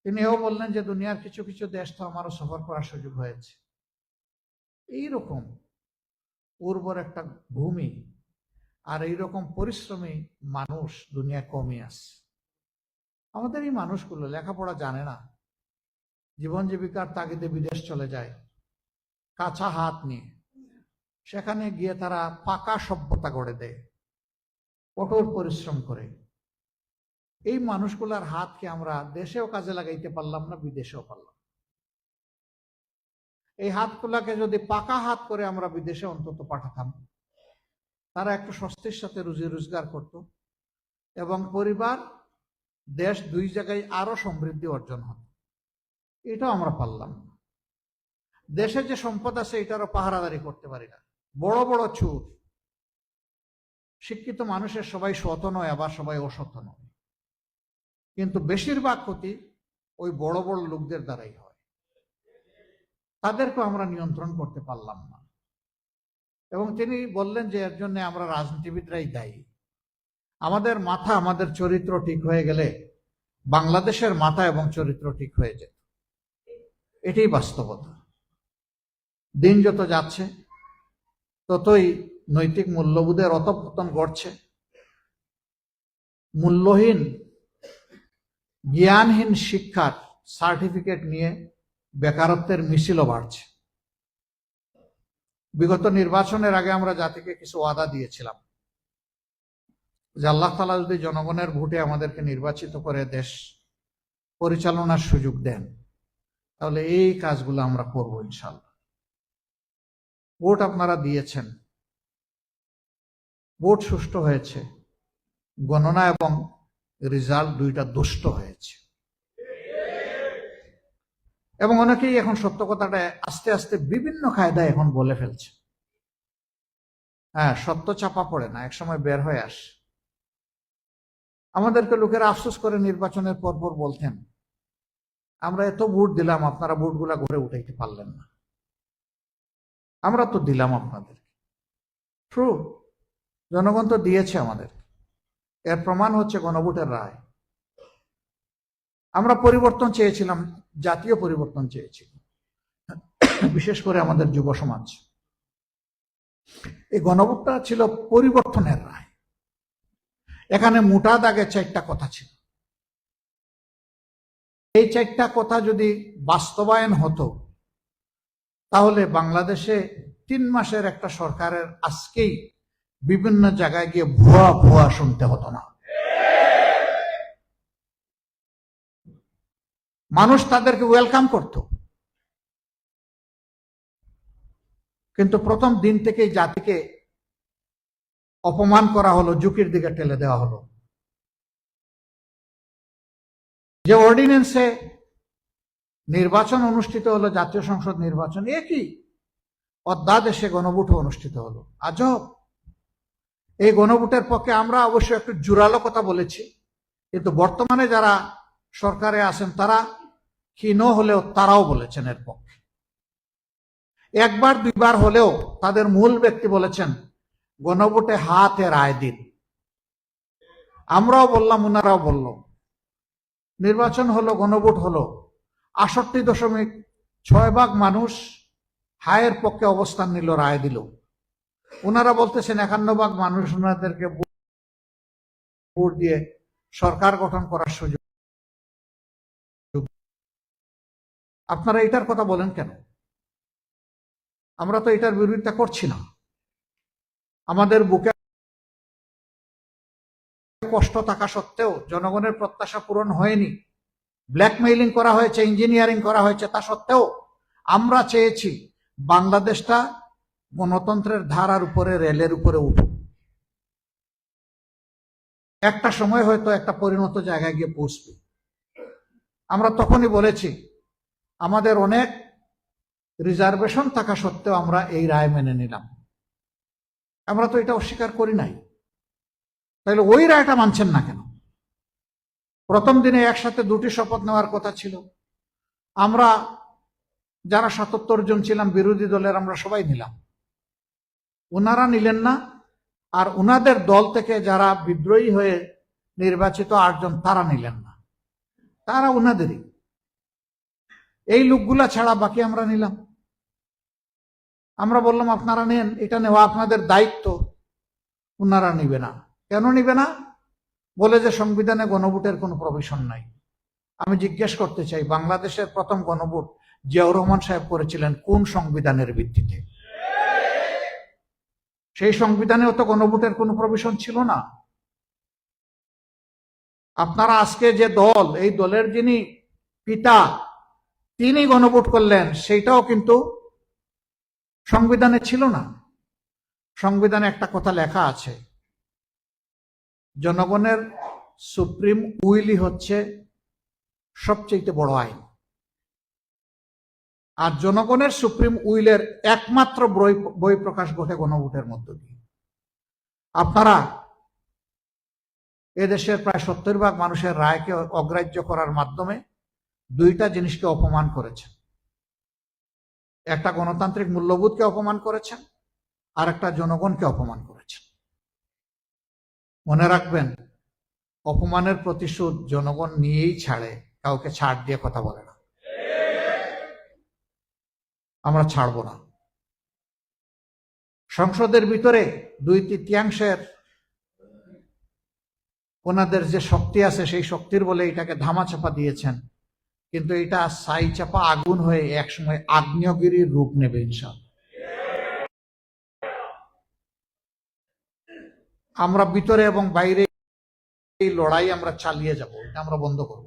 তিনি এও বললেন যে দুনিয়ার কিছু কিছু দেশ তো আমারও সফর করার সুযোগ হয়েছে। এইরকম উর্বর একটা ভূমি আর এইরকম পরিশ্রমী মানুষ দুনিয়া কমই আছে। আমাদের এই মানুষগুলো লেখাপড়া জানে না, জীবন জীবিকার তাগিদে বিদেশ চলে যায় কাঁচা হাত নিয়ে। সেখানে গিয়ে তারা পাকা সভ্যতা গড়ে দেয়, কঠোর পরিশ্রম করে। এই মানুষগুলার হাতকে আমরা দেশেও কাজে লাগাইতে পারলাম না, বিদেশেও পারলাম। এই হাতগুলাকে যদি পাকা হাত করে আমরা বিদেশে অন্তত পাঠাতাম, তারা একটু স্বস্তির সাথে রুজি রোজগার করত এবং পরিবার, দেশ দুই জায়গায় আরো সমৃদ্ধি অর্জন হতো। এটাও আমরা পারলাম না। দেশে যে সম্পদ আছে এটারও পাহারাদারি করতে পারি না। বড় বড় চুর, শিক্ষিত মানুষের সবাই সৎ নয়, আবার সবাই অসৎ নয়, কিন্তু বেশিরভাগ ক্ষতি ওই বড় বড় লোকদের দ্বারাই হয়। তাদেরকে আমরা নিয়ন্ত্রণ করতে পারলাম না। এবং তিনি বললেন যে এর জন্য আমরা রাজনীতিবিদরাই দায়ী। আমাদের মাথা, আমাদের চরিত্র ঠিক হয়ে গেলে বাংলাদেশের মাথা এবং চরিত্র ঠিক হয়ে যেত। এটাই বাস্তবতা। দিন যত যাচ্ছে ততই নৈতিক মূল্যবোধের অধঃপতন ঘটছে। মূল্যহীন, জ্ঞানহীন শিক্ষার সার্টিফিকেট নিয়ে বেকারত্বের মিছিলও বাড়ছে। বিগত নির্বাচনের আগে আমরা জাতিকে কিছু ওয়াদা দিয়েছিলাম যে আল্লাহ তাআলা যদি জনগণের ভোটে আমাদেরকে নির্বাচিত করে দেশ পরিচালনার সুযোগ দেন, তাহলে এই কাজগুলো আমরা করব ইনশাআল্লাহ। ভোট আপনারা দিয়েছেন, ভোট সুষ্ঠু হয়েছে, গণনা এবং রেজাল্ট দুইটা দুষ্ট হয়েছে। এবং অনেকেই এখন সত্য কথাটা আস্তে আস্তে বিভিন্ন কায়দায় এখন বলে ফেলছে। হ্যাঁ, সত্য চাপা পড়ে না, একসময় বের হয়ে আসে। আমাদেরকে লোকেরা আফসোস করে নির্বাচনের পরপর বলতেন, আমরা এত ভোট দিলাম, আপনারা ভোটগুলা ঘরে উঠাইতে পারলেন না। আমরা তো দিলাম আপনাদের, ট্রু, জনগণ তো দিয়েছে আমাদের। এর প্রমাণ হচ্ছে গণভোটের রায়। আমরা পরিবর্তন চেয়েছিলাম, জাতীয় পরিবর্তন চেয়েছিলাম, বিশেষ করে আমাদের যুব সমাজ। এই গণভোটটা ছিল পরিবর্তনের রায়। এখানে মোটা দাগে 4টা কথা ছিল। এই 4টা কথা যদি বাস্তবায়ন হতো, তাহলে বাংলাদেশে 3 মাসের একটা সরকারের আজকেই বিভিন্ন জায়গায় গিয়ে ভুয়া ভুয়া শুনতে হতো না। মানুষ তাদেরকে ওয়েলকাম করত। কিন্তু প্রথম দিন থেকেই জাতিকে অপমান করা হলো, ঝুঁকির দিকে ঠেলে দেওয়া হলো। যে অর্ডিন্যান্সে নির্বাচন অনুষ্ঠিত হলো, জাতীয় সংসদ নির্বাচন, একই অধ্যাদেশে গণভোট অনুষ্ঠিত হলো। আজব। এই গণভোটের পক্ষে আমরা অবশ্য একটু জোরালো কথা বলেছি, কিন্তু বর্তমানে যারা সরকারে আছেন তারা ক্ষীণ হলেও তারাও বলেছেন এর পক্ষে। একবার দুইবার হলেও তাদের মূল ব্যক্তি বলেছেন গণভোটে হাতে রায় দিন। আমরাও বললাম, ওনারাও বলল। নির্বাচন হলো, গণভোট হলো, 68.6% মানুষ হায়ের পক্ষে অবস্থান নিল, রায় দিল। ওনারা বলতেছেন 51% মানুষ ওনাদেরকে ভোট দিয়ে সরকার গঠন করার সুযোগ। আপনারা এটার কথা বলেন কেন? আমরা তো এটার বিরোধিতা করছি না। আমাদের বুকে কষ্ট থাকা সত্ত্বেও জনগণের প্রত্যাশা পূরণ হয়নি, ব্ল্যাকমেইলিং করা হয়েছে, ইঞ্জিনিয়ারিং করা হয়েছে, তা সত্ত্বেও আমরা চেয়েছি বাংলাদেশটা গণতন্ত্রের ধারার উপরে, রেলের উপরে উঠুক। একটা সময় হয়তো একটা পরিণত জায়গায় গিয়ে পৌঁছবে। আমরা তখনই বলেছি, আমাদের অনেক রিজার্ভেশন থাকা সত্ত্বেও আমরা এই রায় মেনে নিলাম। আমরা তো এটা অস্বীকার করি নাই। তাহলে ওই রায়টা মানছেন না কেন? প্রথম দিনে একসাথে 2টি শপথ নেওয়ার কথা ছিল। আমরা যারা 77 জন ছিলাম বিরোধী দলের, আমরা সবাই নিলাম, ওনারা নিলেন না। আর ওনাদের দল থেকে যারা বিদ্রোহী হয়ে নির্বাচিত 8 জন, তারা নিলেন না। তারা ওনাদেরই, এই লোকগুলা ছাড়া বাকি আমরা নিলাম। আমরা বললাম আপনারা নেন, এটা নেওয়া আপনাদের দায়িত্ব। ওনারা নিবে না। কেন নিবে না? বলে যে সংবিধানে গণভোটের কোনো প্রভিশন নাই। আমি জিজ্ঞেস করতে চাই, বাংলাদেশের প্রথম গণভোট জিয়াউর রহমান সাহেব করেছিলেন কোন সংবিধানের ভিত্তিতে? সেই সংবিধানেও তো গণভোটের কোনো প্রভিশন ছিল না। আপনারা আজকে যে দল, এই দলের যিনি পিতা, তিনি গণভোট করলেন, সেইটাও কিন্তু সংবিধানে ছিল না। সংবিধানে একটা কথা লেখা আছে, জনগণের সুপ্রিম উইলই হচ্ছে সবচেয়ে বড় আইন। আর জনগণের সুপ্রিম উইলের একমাত্র বই প্রকাশ ঘটে গণভোটের মধ্য দিয়ে। আপনারা এদেশের প্রায় 70% মানুষের রায়কে অগ্রাহ্য করার মাধ্যমে দুইটা জিনিসকে অপমান করেছেন। একটা গণতান্ত্রিক মূল্যবোধকে অপমান করেছেন, আর একটা জনগণকে অপমান করেছেন। মনে রাখবেন, অপমানের প্রতিশোধ জনগণ নিয়েই ছাড়ে, কাউকে ছাড় দিয়ে কথা বলে না। আমরা ছাড়বো না। সংসদের ভিতরে 2/3 ওনাদের যে শক্তি আছে, সেই শক্তির বলে এটাকে ধামাচাপা দিয়েছেন, কিন্তু এটা ছাই চাপা আগুন হয়ে একসময় আগ্নেয়গিরির রূপ নেবে ইনশাআল্লাহ। আমরা ভিতরে এবং বাইরে এই লড়াই আমরা চালিয়ে যাব, এটা আমরা বন্ধ করব।